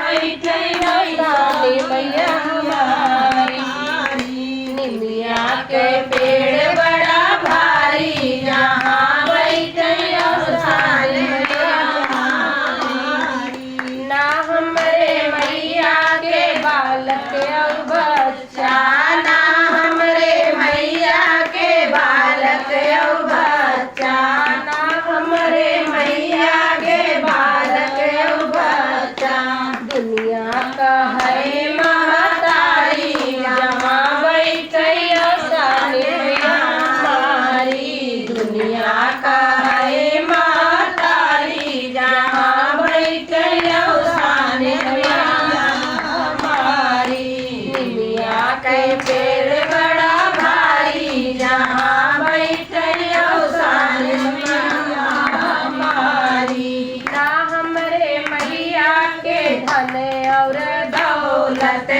साली मैया हमारी। निमिया के पेड़ बड़ा भारी जहाँ बैठे साली मैया हमारी। ना हमरे मैया के बालक और बच्चा, ना हमरे मैया के बालक और बच्चा, ना हमरे मैया के बालक और बच्चा। दुनिया का है महतारी जहाँ बैठे साली मैया हमारी। दुनिया का है महतारी जहाँ बैठे साली मैया हमारी। निमिया के पेड़ बड़ा भारी जहाँ बैठे साली मैया हमारी। ना हमरे मैया के धन और दौलत,